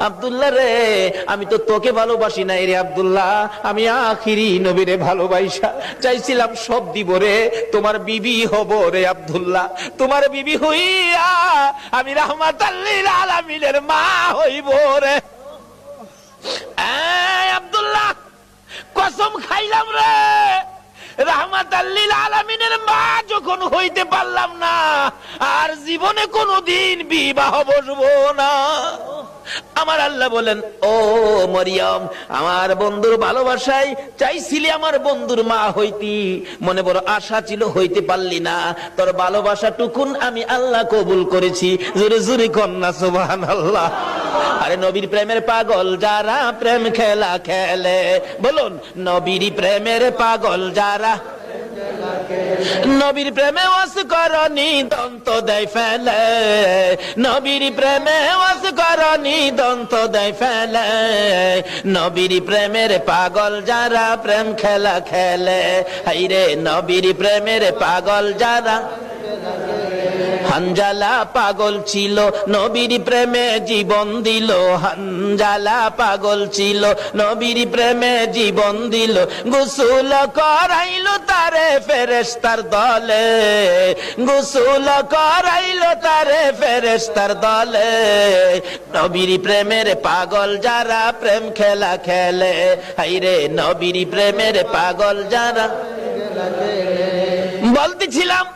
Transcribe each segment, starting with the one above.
আব্দুল্লাহ রে, আমি তো তোকে ভালোবাসি নাই রে আব্দুল্লাহ, আমি আখিরি নবীরে ভালোবাসা চাইছিলাম, সব দিব রে, তোমার বিবি হব রে আব্দুল্লাহ, তোমার বিবি হইয়া আমি রাহমাতাল লিল আলামিনের মা হইব রে। আব্দুল্লাহ, কসম খাইলাম রে, রাহমাতাল লিল আলামিনের মা যখন হইতে পারলাম না, আর জীবনে কোনোদিন বিবাহ বসবো না। আমার আল্লাহ বলেন, ও মরিয়ম, আমার বন্ধুর ভালোবাসায় চাইছিলি আমার বন্ধুর মা হইতি, মনে বড় আশা ছিল, হইতে পারলি না, তোর ভালোবাসা টুকুন আমি আল্লাহ কবুল করেছি। জোরে জোরে কন্যা সুবহানাল্লাহ। আরে নবীর প্রেমের পাগল যারা প্রেম খেলা খেলে, বলুন নবীর প্রেমের পাগল যারা, নবীর প্রেমে ওয়াস করনি দন্ত দেয় ফেলে, নবীর প্রেমে ওয়াস করনি দন্ত দেয় ফেলে, নবীর প্রেমের পাগল যারা প্রেম খেলা খেলে, হাইরে নবীর প্রেমের পাগল যারা। হানজালা পাগল ছিল নবীর প্রেমে জীবন দিল, হানজালা পাগল ছিল নবীর প্রেমে জীবন দিল, গোসল করাইল তারে ফেরেশতার দলে, গোসল করাইল তারে ফেরেশতার দলে, নবীর প্রেমের পাগল যারা প্রেম খেলা খেলে, হাইরে নবীর প্রেমের পাগল যারা। বলতেছিলাম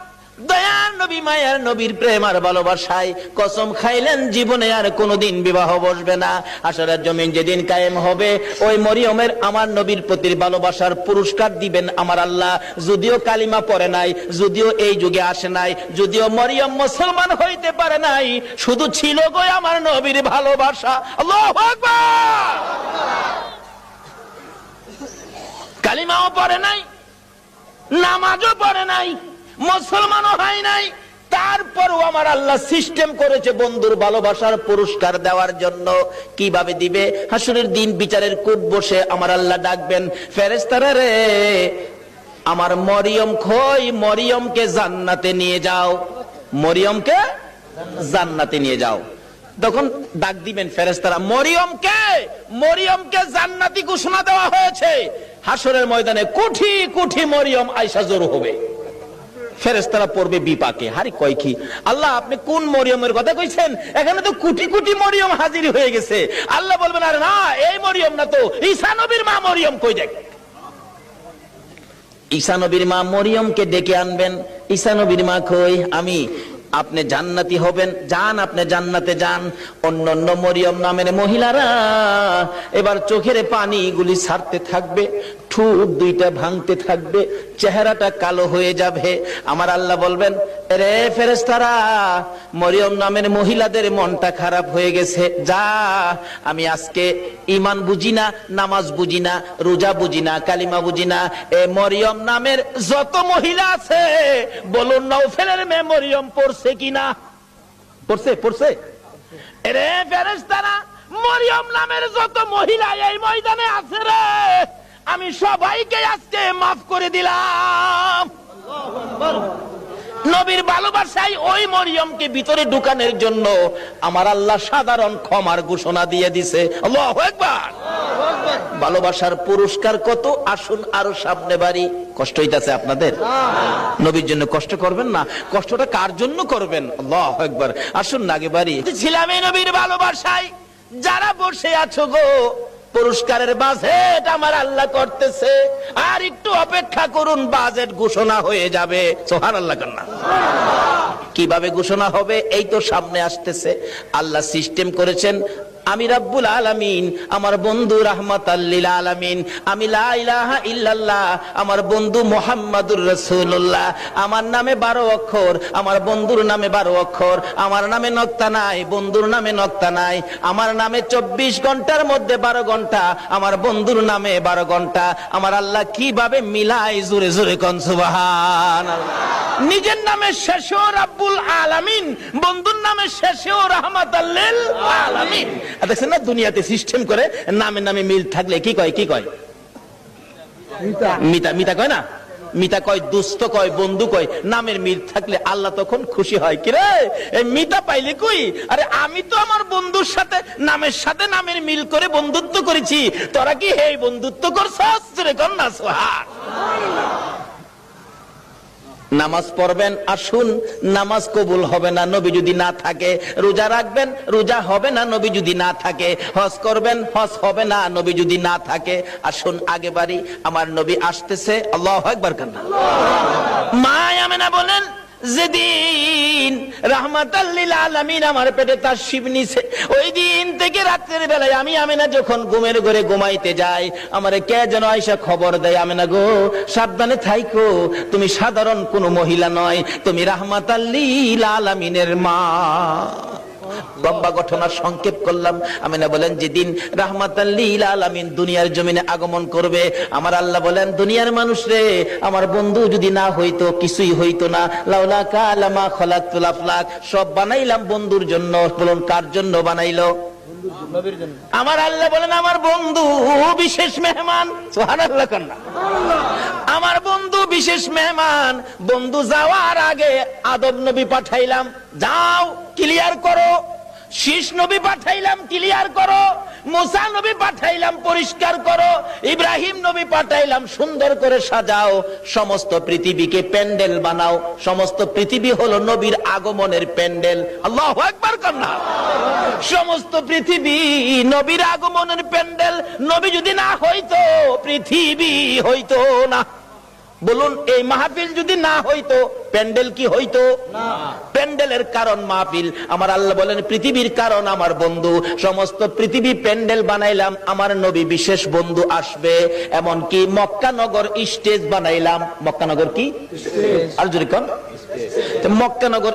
দয়ার নবী মায়ার নবীর প্রেম আর ভালোবাসায় কসম খাইলেন জীবনে আর কোনোদিন বিবাহ বসবে না। আসরের জমিন যেদিন কায়েম হবে, ওই মরিয়মের আমার নবীর প্রতি ভালোবাসার পুরস্কার দিবেন আমার আল্লাহ। যদিও কালিমা পড়ে নাই, যদিও এই যুগে আসে নাই, যদিও মরিয়ম মুসলমান হইতে পারে নাই, শুধু ছিল গো আমার নবীর ভালোবাসা। আল্লাহু আকবার। কালিমাও পড়ে নাই, নামাজও পড়ে নাই, মুসলমানও হয় নাই, তারপরও আমার আল্লাহ সিস্টেম করেছে বন্ধুর ভালোবাসার পুরস্কার দেওয়ার জন্য। কিভাবে দিবে? হাসরের দিন বিচারের কূট বসে আমার আল্লাহ ডাকবেন, ফেরেশতারা রে, আমার মরিয়ম কই, মরিয়মকে জান্নাতে নিয়ে যাও, মরিয়মকে জান্নাতে নিয়ে যাও। তখন ডাক দিবেন ফেরেশতারা, মরিয়মকে, মরিয়মকে জান্নাতি ঘোষণা দেওয়া হয়েছে। হাসরের ময়দানে কোটি কোটি মরিয়ম আয়েশা জড়ো হবে, ফেরেশতারা পড়বে বিপাকে, হারি কয় কি আল্লাহ আপনি কোন মরিয়মের কথা কইছেন? এখানে তো কোটি কোটি মরিয়ম হাজির হয়ে গেছে। আল্লাহ বলবেন, আরে না, এই মরিয়ম না তো, ঈসা নবীর মা মরিয়ম কই দেখ। ঈসা নবীর মা মরিয়মকে ডেকে আনবেন, ঈসা নবীর মা কই, আমি, আপনি জান্নাতি হবেন, যান আপনি জান্নাতে যান। অন্যান্য মরিয়ম নামের মহিলারা এবার চোখের পানিগুলি ছাড়তে থাকবে, ঠোঁট দুইটা ভাঙতে থাকবে, চেহারাটা কালো হয়ে যাবে। আমার আল্লাহ বলবেন, রে ফেরেশতারা, মরিয়ম নামের মহিলাদের মনটা খারাপ হয়ে গেছে, যা, আমি আজকে ঈমান বুঝি না, নামাজ বুঝি না, রোজা বুঝি না, কালিমা বুঝি না, এ মরিয়ম নামের যত মহিলা আছে বলুন নওফেলের মেয়ে মরিয়ম পড়ছে কিনা? পড়ছে, পড়ছে। রে ফেরেশতারা, মরিয়ম নামের যত মহিলা এই ময়দানে আছে রে, আমি সবাইকে আজকে মাফ করে দিলাম। নবীর ভালোবাসায় ওই মরিয়মকে ভিতরে ঢুকানোর জন্য আমার আল্লাহ সাধারণ ক্ষমার ঘোষণা দিয়ে দিছে। আল্লাহু আকবার। ভালোবাসার পুরস্কার কত, আসুন আরো সামনে বাড়ি। কষ্ট হইতাছে আপনাদের? নবীর জন্য কষ্ট করবেন না, কষ্টটা কার জন্য করবেন? আল্লাহু আকবার। আসুন না আগে বাড়ি। ছিলাম এই নবীর ভালোবাসায়, যারা বসে আছো গো, পুরস্কারের বাজেট আমার আল্লাহ করতেছে, আর একটু অপেক্ষা করুন, বাজেট ঘোষণা হয়ে যাবে। সুবহানাল্লাহ কান্না। কিভাবে ঘোষণা হবে? এই তো সামনে আসতেছে। আল্লাহ সিস্টেম করেছেন, আমি রাব্বুল আলামিন, আমার বন্ধু রাহমাতাল লিল আলামিন, আমি লা ইলাহা ইল্লাল্লাহ, আমার বন্ধু মুহাম্মাদুর রাসূলুল্লাহ, আমার নামে 12 অক্ষর, আমার বন্ধুর নামে 12 অক্ষর, আমার নামে নক্তা নাই, বন্ধুর নামে নক্তা নাই, আমার নামে 24 ঘন্টার মধ্যে 12 ঘন্টা, আমার বন্ধুর নামে 12 ঘন্টা। আমার আল্লাহ কিভাবে মিলাই, জোরে জোরে কোন সুবহানাল্লাহ। নিজের নামে শেষেও রাব্বুল আলামিন, বন্ধুর নামে শেষেও রাহমাতাল লিল আলামিন। দেখছেন না, দুনিয়াতে সিস্টেম করে নামে নামে মিল থাকলে কি কয়, কি কয়? মিতা, মিতা কয় না? মিতা কয় দুস্থ কয় বন্ধু কয়, নামের মিল থাকলে আল্লাহ তখন খুশি হয়। কি রে এই মিতা পাইলি কই? আরে আমি তো আমার বন্ধুর সাথে নামের সাথে নামের মিল করে বন্ধুত্ব করেছি, তোরা কি এই বন্ধুত্ব করছস? কন্যা সুবহানাল্লাহ। নামাজ পড়বেন, আসুন, নামাজ কবুল হবে না নবী যদি না থাকে। রোজা রাখবেন, রোজা হবে না নবী যদি না থাকে। হজ করবেন, হজ হবে না নবী যদি না থাকে। আসুন আগে বাড়ি, আমার নবী আসতেছে। আল্লাহু আকবার। কান্না মা আমেনা বলেন, যেদিন রাহমাতাল লিল আলামিন আমার পেটে তার শিব নিছে, ওই দিন থেকে রাতের বেলায় আমি আমেনা যখন ঘুমের ঘরে ঘুমাইতে যাই, আমারে কে যেন আয়েশা খবর দেয়, আমেনা গো সাবধানে থাইকো, তুমি সাধারণ কোনো মহিলা নয়, তুমি রাহমাতাল লিল আলামিনের মা। লম্বা ঘটনা সংক্ষেপ করলাম। আমিনা বলেন, যেদিন রাহমাতাল লিল আলামিন দুনিয়ার জমিনে আগমন করবে, আমার আল্লাহ বলেন, দুনিয়ার মানুষ রে, আমার বন্ধু যদি না হইতো কিছুই হইতো না। লাউলা কালামা খালাকতুল আফলাক, সব বানাইলাম বন্ধুর জন্য। বলুন কার জন্য বানাইলো? আমার আল্লাহ বলেন, আমার বন্ধু বিশেষ মেহমান। সুবহানাল্লাহ। কান্না আমার বন্ধু বিশেষ মেহমান। বন্ধু যাওয়ার আগে আদম নবী পাঠাইলাম, যাও ক্লিয়ার করো। শীষ নবী পাঠাইলাম, ক্লিয়ার করো। মুসা নবী পাঠাইলাম, পরিষ্কার করো। ইব্রাহিম নবী পাঠাইলাম, সুন্দর করে সাজাও। সমস্ত পৃথিবীকে প্যান্ডেল বানাও। সমস্ত পৃথিবী হলো নবীর আগমনের প্যান্ডেল। আল্লাহু আকবার। কান্না সমস্ত পৃথিবী নবীর আগমনের প্যান্ডেল। নবী যদি না হইতো পৃথিবী হইতো না। বলুন এই মাহফিল যদি না হইতো প্যান্ডেল কি হইতো? না। প্যান্ডেলের কারণ মাহফিল। আমার আল্লাহ বলেন, পৃথিবীর কারণ আমার বন্ধু। সমস্ত পৃথিবী প্যান্ডেল বানাইলাম, আমার নবী বিশেষ বন্ধু আসবে। এমনকি মক্কা নগর স্টেজ বানাইলাম। মক্কা নগর কি? আর জোরে কোন? মক্কা নগর